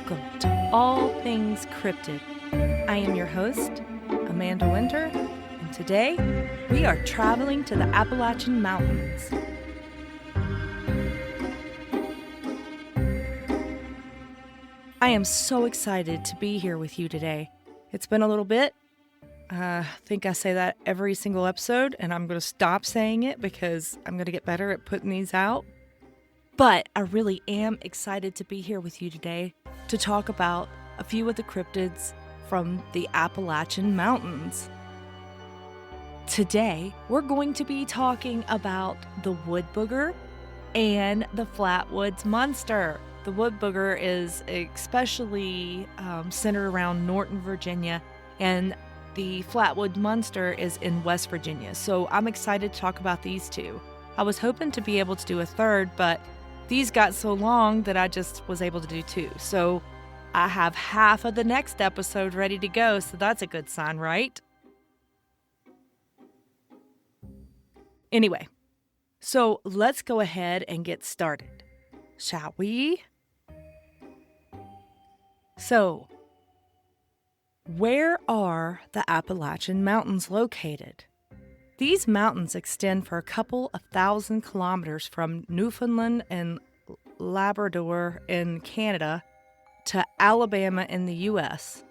Welcome to All Things Cryptid. I am your host, Amanda Winter, and today we are traveling to the Appalachian Mountains. I am so excited to be here with you today. It's been a little bit. I think I say that every single episode, and I'm going to stop saying it because I'm going to get better at putting these out. But I really am excited to be here with you today to talk about a few of the cryptids from the Appalachian Mountains. Today, we're going to be talking about the Woodbooger and the Flatwoods Monster. The Woodbooger is especially centered around Norton, Virginia, and the Flatwoods Monster is in West Virginia. So I'm excited to talk about these two. I was hoping to be able to do a third, but these got so long that I just was able to do two. So I have half of the next episode ready to go, so that's a good sign, right? Anyway, so let's go ahead and get started, shall we? So, where are the Appalachian Mountains located? These mountains extend for a couple of thousand kilometers from Newfoundland and Labrador in Canada to Alabama in the U.S.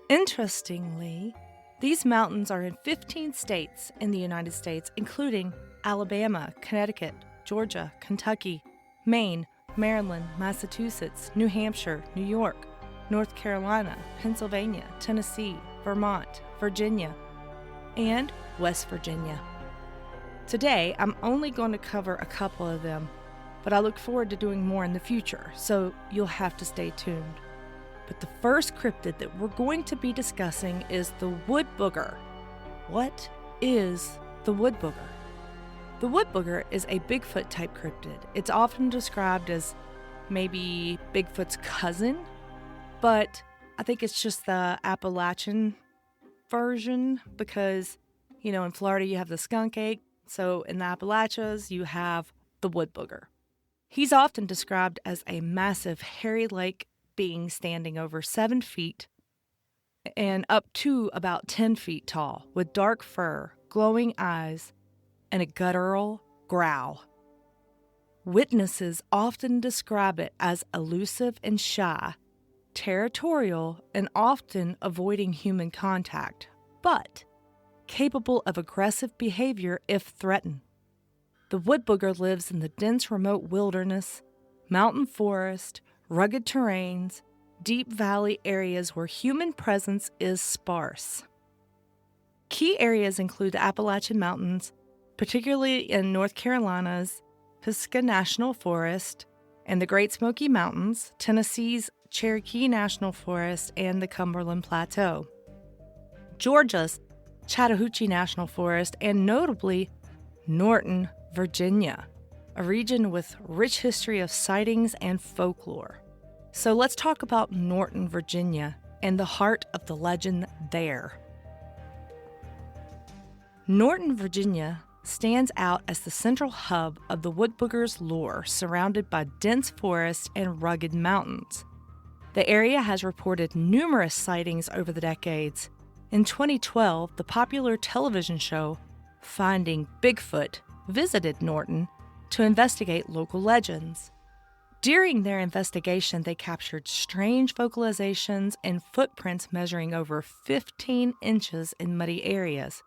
Interestingly, these mountains are in 15 states in the United States, including Alabama, Connecticut, Georgia, Kentucky, Maine, Maryland, Massachusetts, New Hampshire, New York, North Carolina, Pennsylvania, Tennessee, Vermont, Virginia, and West Virginia. Today, I'm only going to cover a couple of them, but I look forward to doing more in the future, so you'll have to stay tuned. But the first cryptid that we're going to be discussing is the Woodbooger. What is the Woodbooger? The Woodbooger is a Bigfoot-type cryptid. It's often described as maybe Bigfoot's cousin, but I think it's just the Appalachian version because, in Florida you have the skunk ape, so in the Appalachians you have the Woodbooger. He's often described as a massive, hairy-like being standing over 7 feet and up to about 10 feet tall, with dark fur, glowing eyes, and a guttural growl. Witnesses often describe it as elusive and shy, territorial, and often avoiding human contact, but capable of aggressive behavior if threatened. The Woodbooger lives in the dense remote wilderness, mountain forest, rugged terrains, deep valley areas where human presence is sparse. Key areas include the Appalachian Mountains, particularly in North Carolina's Pisgah National Forest and the Great Smoky Mountains, Tennessee's Cherokee National Forest, and the Cumberland Plateau, Georgia's Chattahoochee National Forest, and notably Norton, Virginia, a region with rich history of sightings and folklore. So let's talk about Norton, Virginia, and the heart of the legend there. Norton, Virginia stands out as the central hub of the Woodbooger's lore, surrounded by dense forests and rugged mountains. The area has reported numerous sightings over the decades. In 2012, the popular television show Finding Bigfoot visited Norton to investigate local legends. During their investigation, they captured strange vocalizations and footprints measuring over 15 inches in muddy areas,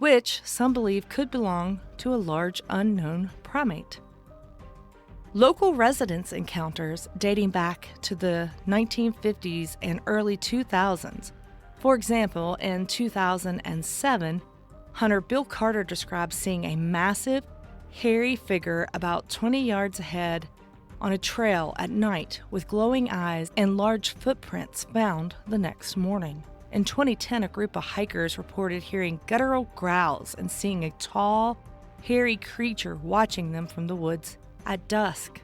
which some believe could belong to a large unknown primate. Local residents' encounters dating back to the 1950s and early 2000s. For example, in 2007, hunter Bill Carter described seeing a massive, hairy figure about 20 yards ahead on a trail at night with glowing eyes and large footprints found the next morning. In 2010, a group of hikers reported hearing guttural growls and seeing a tall, hairy creature watching them from the woods at dusk.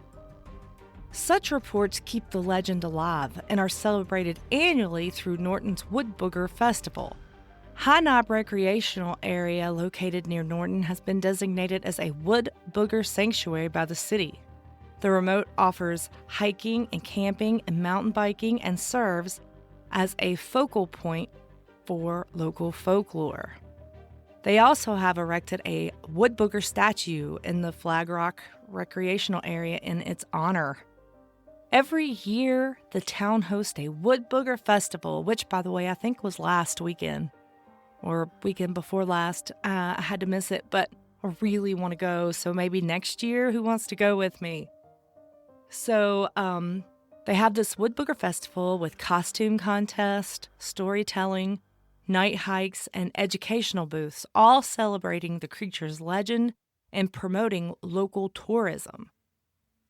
Such reports keep the legend alive and are celebrated annually through Norton's Woodbooger Festival. High Knob Recreational Area located near Norton has been designated as a Woodbooger Sanctuary by the city. The remote offers hiking and camping and mountain biking and serves as a focal point for local folklore. They also have erected a Woodbooger statue in the Flag Rock recreational area in its honor. Every year, the town hosts a Woodbooger festival, which, by the way, I think was last weekend or weekend before last. I had to miss it, but I really want to go, so maybe next year, who wants to go with me? So, they have this Woodbooger festival with costume contest, storytelling, night hikes, and educational booths, all celebrating the creature's legend and promoting local tourism.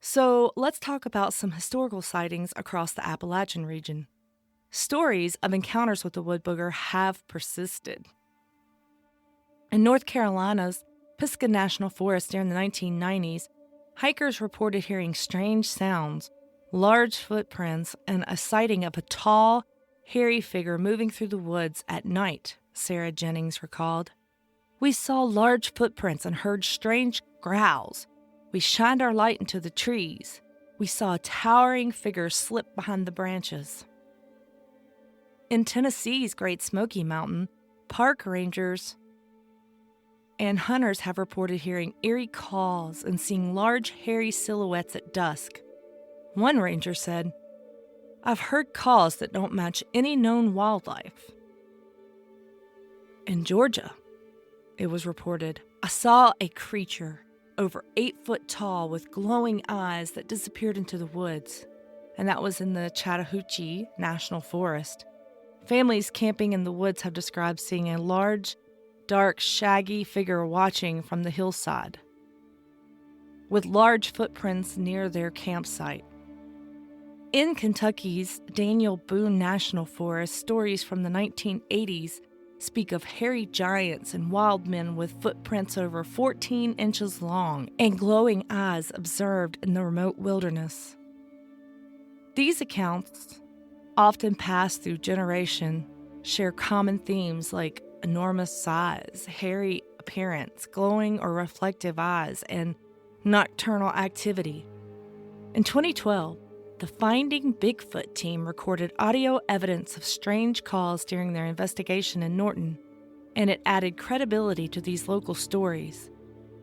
So let's talk about some historical sightings across the Appalachian region. Stories of encounters with the Woodbooger have persisted. In North Carolina's Pisgah National Forest during the 1990s, hikers reported hearing strange sounds, large footprints, and a sighting of a tall, hairy figure moving through the woods at night, Sarah Jennings recalled. We saw large footprints and heard strange growls. We shined our light into the trees. We saw a towering figure slip behind the branches. In Tennessee's Great Smoky Mountain, park rangers and hunters have reported hearing eerie calls and seeing large, hairy silhouettes at dusk. One ranger said, "I've heard calls that don't match any known wildlife." In Georgia, it was reported, "I saw a creature over 8 foot tall with glowing eyes that disappeared into the woods," and that was in the Chattahoochee National Forest. Families camping in the woods have described seeing a large, dark, shaggy figure watching from the hillside, with large footprints near their campsite. In Kentucky's Daniel Boone National Forest, stories from the 1980s speak of hairy giants and wild men with footprints over 14 inches long and glowing eyes observed in the remote wilderness. These accounts, often passed through generation, share common themes like enormous size, hairy appearance, glowing or reflective eyes, and nocturnal activity. In 2012, the Finding Bigfoot team recorded audio evidence of strange calls during their investigation in Norton, and it added credibility to these local stories.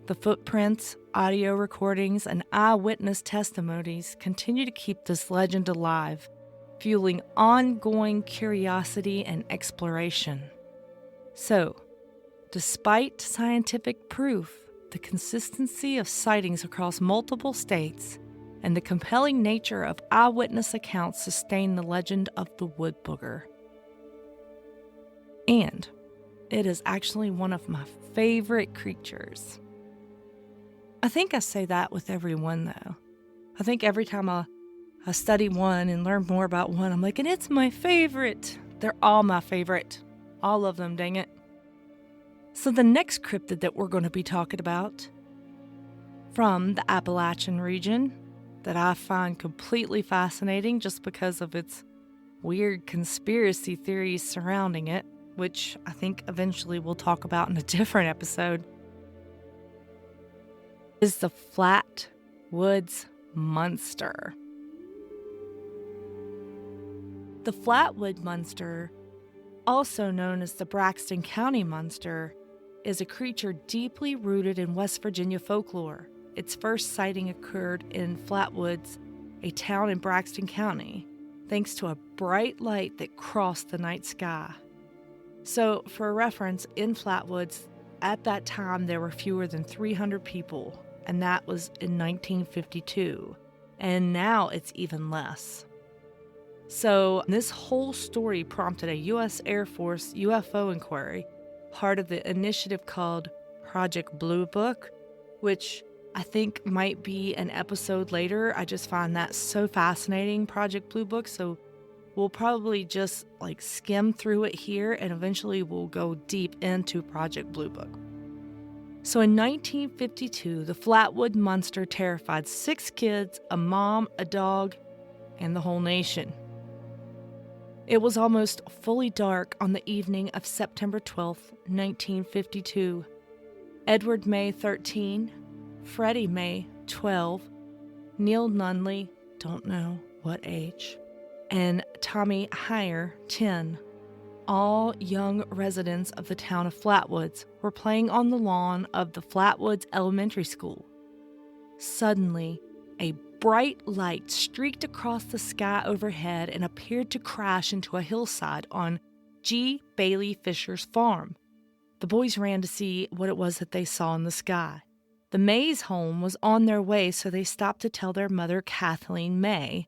The footprints, audio recordings, and eyewitness testimonies continue to keep this legend alive, fueling ongoing curiosity and exploration. So, despite scientific proof, the consistency of sightings across multiple states and the compelling nature of eyewitness accounts sustain the legend of the Woodbooger. And it is actually one of my favorite creatures. I think I say that with every one, though. I think every time I study one and learn more about one, I'm like, and it's my favorite. They're all my favorite. All of them, dang it. So the next cryptid that we're going to be talking about from the Appalachian region that I find completely fascinating just because of its weird conspiracy theories surrounding it, which I think eventually we'll talk about in a different episode, is the Flatwoods Monster. The Flatwood Monster, also known as the Braxton County Monster, is a creature deeply rooted in West Virginia folklore. Its first sighting occurred in Flatwoods, a town in Braxton County, thanks to a bright light that crossed the night sky. So, for reference, in Flatwoods, at that time there were fewer than 300 people, and that was in 1952. And now it's even less. So, this whole story prompted a U.S. Air Force UFO inquiry, part of the initiative called Project Blue Book, which I think might be an episode later. I just find that so fascinating, Project Blue Book. So we'll probably just skim through it here, and eventually we'll go deep into Project Blue Book. So in 1952, the Flatwood Monster terrified 6 kids, a mom, a dog, and the whole nation. It was almost fully dark on the evening of September 12th, 1952. Edward May 13, Freddie May 12, Neil Nunley, don't know what age, and Tommy Heyer, 10, all young residents of the town of Flatwoods, were playing on the lawn of the Flatwoods Elementary School. Suddenly, a bright light streaked across the sky overhead and appeared to crash into a hillside on G. Bailey Fisher's farm. The boys ran to see what it was that they saw in the sky. The Mays home was on their way, so they stopped to tell their mother, Kathleen May,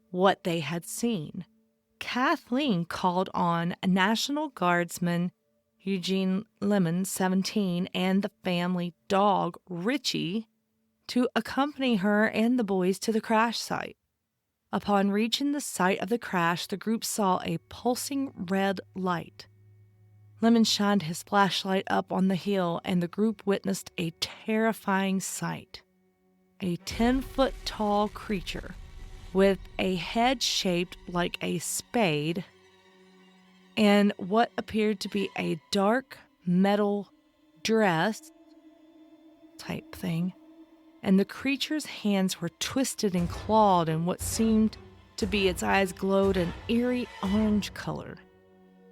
what they had seen. Kathleen called on National Guardsman Eugene Lemon, 17, and the family dog, Richie, to accompany her and the boys to the crash site. Upon reaching the site of the crash, the group saw a pulsing red light. Lemon shined his flashlight up on the hill, and the group witnessed a terrifying sight. A 10-foot-tall creature with a head shaped like a spade and what appeared to be a dark metal dress type thing, and the creature's hands were twisted and clawed, and what seemed to be its eyes glowed an eerie orange color.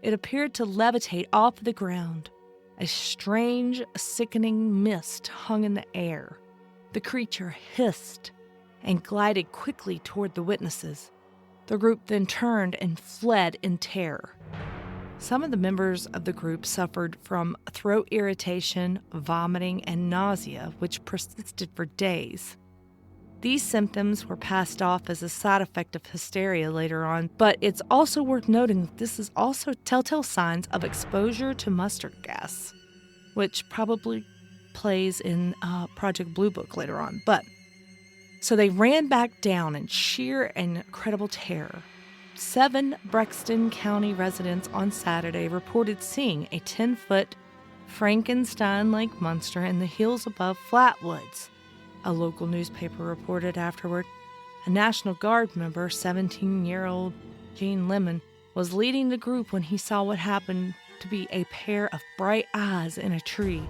It appeared to levitate off the ground. A strange, sickening mist hung in the air. The creature hissed and glided quickly toward the witnesses. The group then turned and fled in terror. Some of the members of the group suffered from throat irritation, vomiting, and nausea, which persisted for days. These symptoms were passed off as a side effect of hysteria later on, but it's also worth noting that this is also telltale signs of exposure to mustard gas, which probably plays in Project Blue Book later on. So they ran back down in sheer and incredible terror. 7 Brexton County residents on Saturday reported seeing a 10-foot Frankenstein-like monster in the hills above Flatwoods, a local newspaper reported afterward. A National Guard member, 17-year-old Gene Lemon, was leading the group when he saw what happened to be a pair of bright eyes in a tree.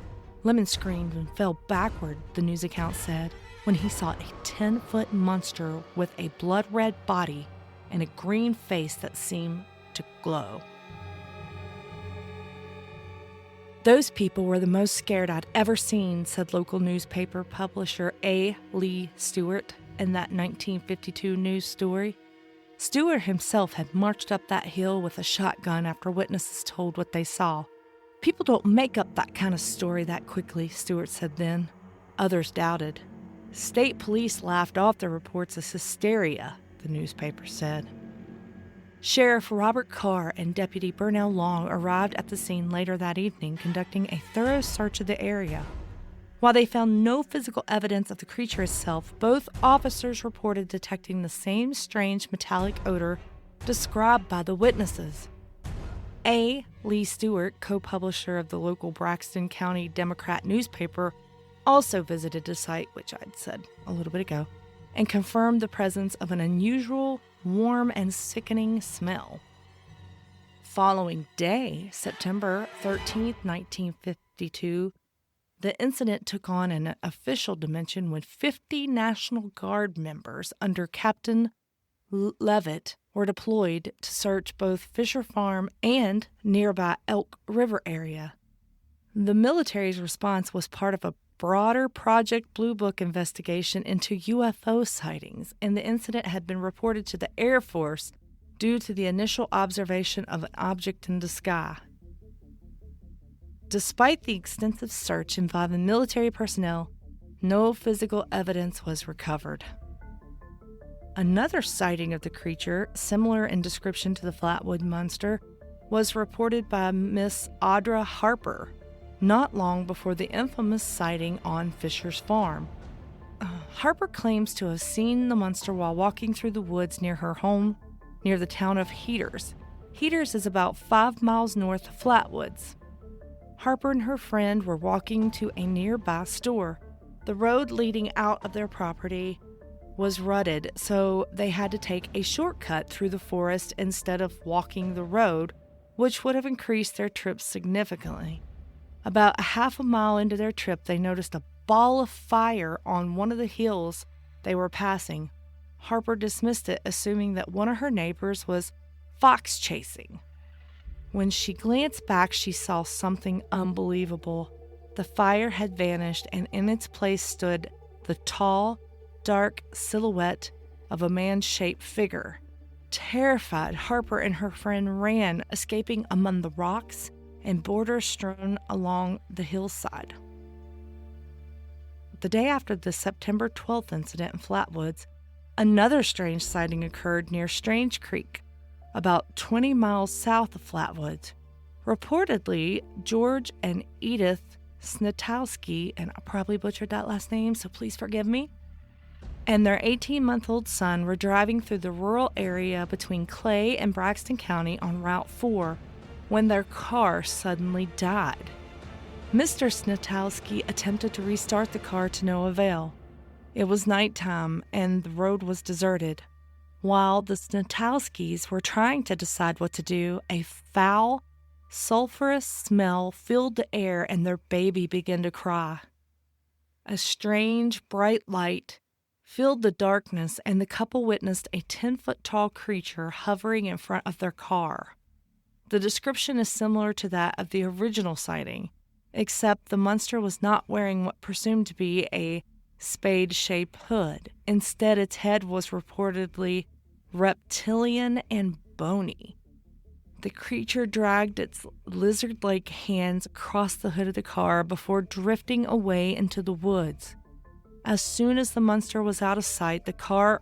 Lemon screamed and fell backward, the news account said, when he saw a 10-foot monster with a blood-red body and a green face that seemed to glow. Those people were the most scared I'd ever seen, said local newspaper publisher A. Lee Stewart in that 1952 news story. Stewart himself had marched up that hill with a shotgun after witnesses told what they saw. People don't make up that kind of story that quickly, Stewart said then. Others doubted. State police laughed off the reports as hysteria, the newspaper said. Sheriff Robert Carr and Deputy Burnell Long arrived at the scene later that evening, conducting a thorough search of the area. While they found no physical evidence of the creature itself, both officers reported detecting the same strange metallic odor described by the witnesses. A. Lee Stewart, co-publisher of the local Braxton County Democrat newspaper, also visited the site, which I'd said a little bit ago, and confirmed the presence of an unusual, warm, and sickening smell. Following day, September 13, 1952, the incident took on an official dimension when 50 National Guard members under Captain Levitt were deployed to search both Fisher Farm and nearby Elk River area. The military's response was part of a broader Project Blue Book investigation into UFO sightings, and the incident had been reported to the Air Force due to the initial observation of an object in the sky. Despite the extensive search involving military personnel, no physical evidence was recovered. Another sighting of the creature, similar in description to the Flatwoods Monster, was reported by Miss Audra Harper, not long before the infamous sighting on Fisher's farm. Harper claims to have seen the monster while walking through the woods near her home, near the town of Heaters. Heaters is about 5 miles north of Flatwoods. Harper and her friend were walking to a nearby store. The road leading out of their property was rutted, so they had to take a shortcut through the forest instead of walking the road, which would have increased their trip significantly. About a half a mile into their trip, they noticed a ball of fire on one of the hills they were passing, Harper dismissed it, assuming that one of her neighbors was fox chasing. When she glanced back, she saw something unbelievable. The fire had vanished, and in its place stood the tall, dark silhouette of a man-shaped figure. Terrified, Harper and her friend ran, escaping among the rocks and boulders strewn along the hillside. The day after the September 12th incident in Flatwoods, another strange sighting occurred near Strange Creek, about 20 miles south of Flatwoods. Reportedly, George and Edith Snitowski, and I probably butchered that last name, so please forgive me, and their 18-month-old son were driving through the rural area between Clay and Braxton County on Route 4 when their car suddenly died. Mr. Snitowski attempted to restart the car to no avail. It was nighttime and the road was deserted. While the Snitowskis were trying to decide what to do, a foul, sulfurous smell filled the air and their baby began to cry. A strange, bright light filled the darkness, and the couple witnessed a 10-foot-tall creature hovering in front of their car. The description is similar to that of the original sighting, except the monster was not wearing what presumed to be a spade-shaped hood. Instead, its head was reportedly reptilian and bony. The creature dragged its lizard-like hands across the hood of the car before drifting away into the woods. As soon as the monster was out of sight, the car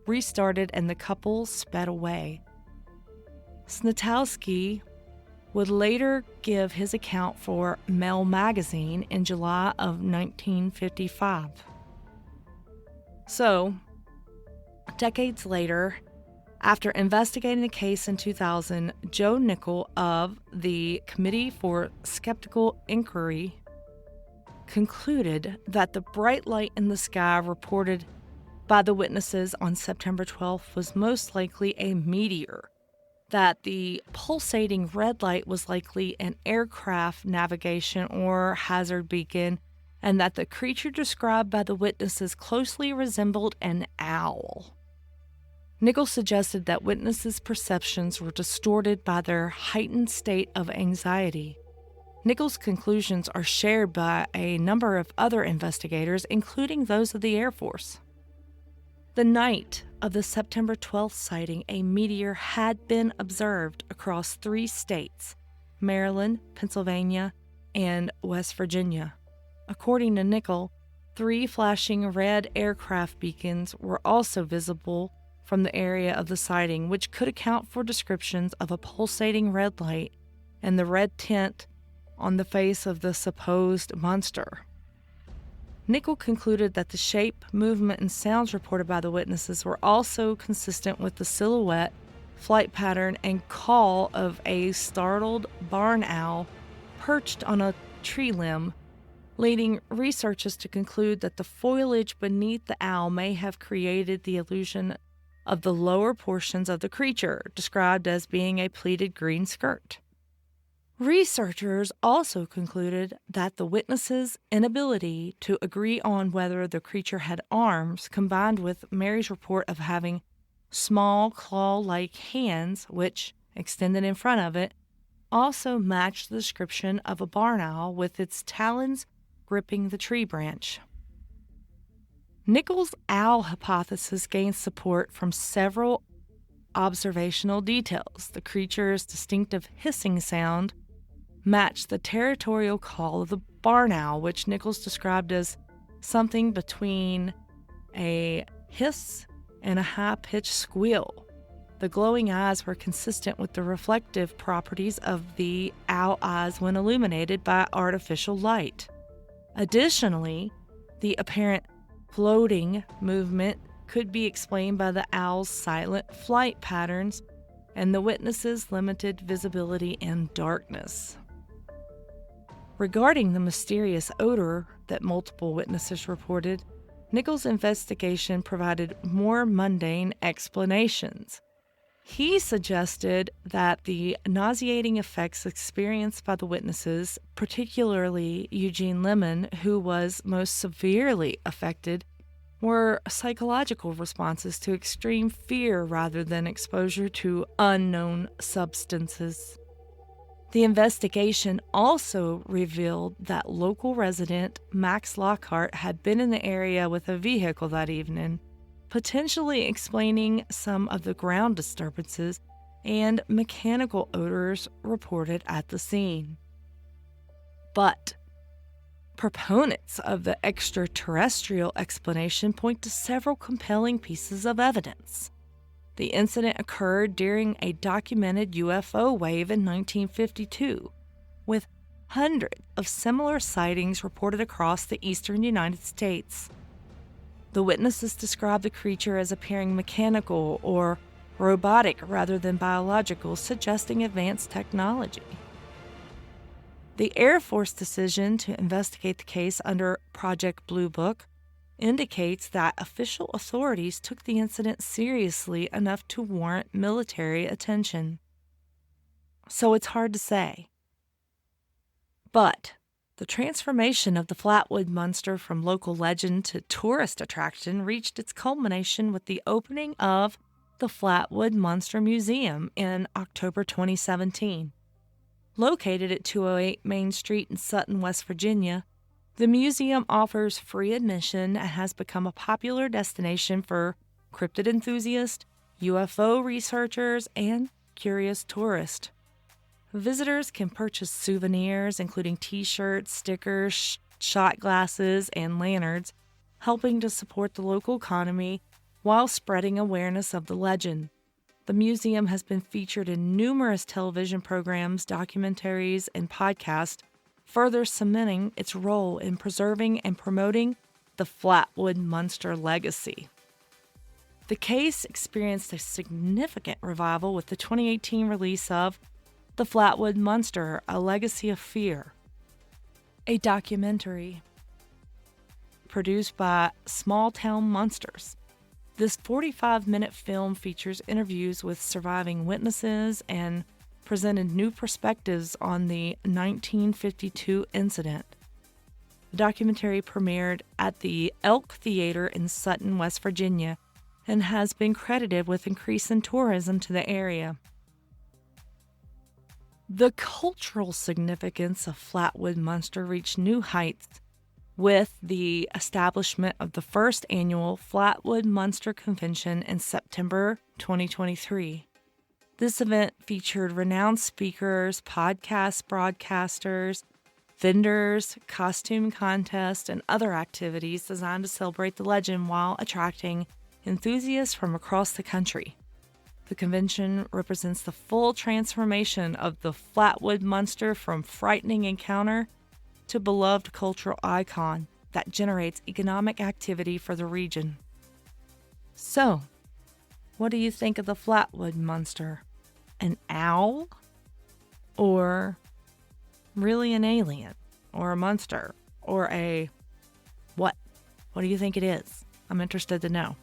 restarted and the couple sped away. Snitowski would later give his account for Mail magazine in July of 1955. So, decades later, after investigating the case in 2000, Joe Nickel of the Committee for Skeptical Inquiry concluded that the bright light in the sky reported by the witnesses on September 12th was most likely a meteor, that the pulsating red light was likely an aircraft navigation or hazard beacon, and that the creature described by the witnesses closely resembled an owl. Nichols suggested that witnesses' perceptions were distorted by their heightened state of anxiety. Nichols' conclusions are shared by a number of other investigators, including those of the Air Force. The night of the September 12th sighting, a meteor had been observed across 3 states, Maryland, Pennsylvania, and West Virginia. According to Nichols, 3 flashing red aircraft beacons were also visible from the area of the sighting, which could account for descriptions of a pulsating red light and the red tint on the face of the supposed monster. Nichols concluded that the shape, movement, and sounds reported by the witnesses were also consistent with the silhouette, flight pattern, and call of a startled barn owl perched on a tree limb, leading researchers to conclude that the foliage beneath the owl may have created the illusion of the lower portions of the creature, described as being a pleated green skirt. Researchers also concluded that the witnesses' inability to agree on whether the creature had arms, combined with Mary's report of having small claw-like hands, which extended in front of it, also matched the description of a barn owl with its talons gripping the tree branch. Nichols' owl hypothesis gained support from several observational details. The creature's distinctive hissing sound matched the territorial call of the barn owl, which Nichols described as something between a hiss and a high-pitched squeal. The glowing eyes were consistent with the reflective properties of the owl eyes when illuminated by artificial light. Additionally, the apparent floating movement could be explained by the owl's silent flight patterns and the witnesses' limited visibility in darkness. Regarding the mysterious odor that multiple witnesses reported, Nichols' investigation provided more mundane explanations. He suggested that the nauseating effects experienced by the witnesses, particularly Eugene Lemon, who was most severely affected, were psychological responses to extreme fear rather than exposure to unknown substances. The investigation also revealed that local resident Max Lockhart had been in the area with a vehicle that evening, potentially explaining some of the ground disturbances and mechanical odors reported at the scene. But proponents of the extraterrestrial explanation point to several compelling pieces of evidence. The incident occurred during a documented UFO wave in 1952, with hundreds of similar sightings reported across the eastern United States. The witnesses described the creature as appearing mechanical or robotic rather than biological, suggesting advanced technology. The Air Force decision to investigate the case under Project Blue Book indicates that official authorities took the incident seriously enough to warrant military attention. So it's hard to say. But the transformation of the Flatwoods Monster from local legend to tourist attraction reached its culmination with the opening of the Flatwoods Monster Museum in October 2017. Located at 208 Main Street in Sutton, West Virginia, the museum offers free admission and has become a popular destination for cryptid enthusiasts, UFO researchers, and curious tourists. Visitors can purchase souvenirs, including t-shirts, stickers, shot glasses, and lanterns, helping to support the local economy while spreading awareness of the legend. The museum has been featured in numerous television programs, documentaries, and podcasts, further cementing its role in preserving and promoting the Flatwoods Monster legacy. The case experienced a significant revival with the 2018 release of The Flatwoods Monster, A Legacy of Fear, a documentary produced by Small Town Monsters. This 45-minute film features interviews with surviving witnesses and presented new perspectives on the 1952 incident. The documentary premiered at the Elk Theater in Sutton, West Virginia, and has been credited with increasing tourism to the area. The cultural significance of Flatwoods Monster reached new heights with the establishment of the first annual Flatwoods Monster Convention in September 2023. This event featured renowned speakers, podcast broadcasters, vendors, costume contests, and other activities designed to celebrate the legend while attracting enthusiasts from across the country. The convention represents the full transformation of the Flatwoods Monster from frightening encounter to beloved cultural icon that generates economic activity for the region. So, what do you think of the Flatwoods Monster? An owl? Or really an alien? Or a monster? Or a what? What do you think it is? I'm interested to know.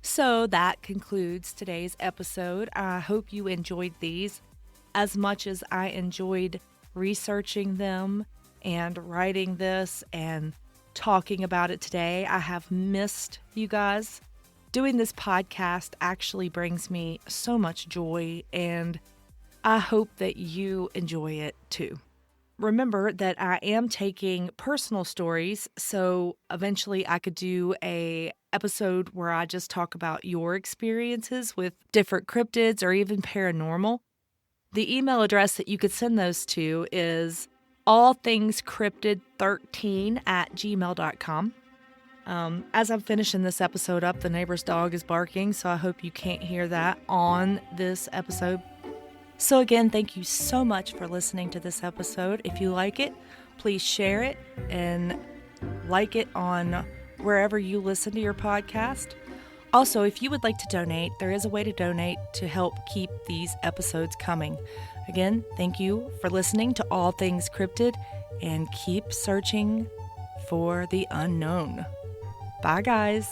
So that concludes today's episode. I hope you enjoyed these as much as I enjoyed researching them and writing this and talking about it today. I have missed you guys. Doing this podcast actually brings me so much joy, and I hope that you enjoy it too. Remember that I am taking personal stories, so eventually I could do a episode where I just talk about your experiences with different cryptids or even paranormal. The email address that you could send those to is allthingscryptid13@gmail.com. As I'm finishing this episode up, the neighbor's dog is barking, so I hope you can't hear that on this episode. So again, thank you so much for listening to this episode. If you like it, please share it and like it on wherever you listen to your podcast. Also, if you would like to donate, there is a way to donate to help keep these episodes coming. Again, thank you for listening to All Things Cryptid, and keep searching for the unknown. Bye, guys.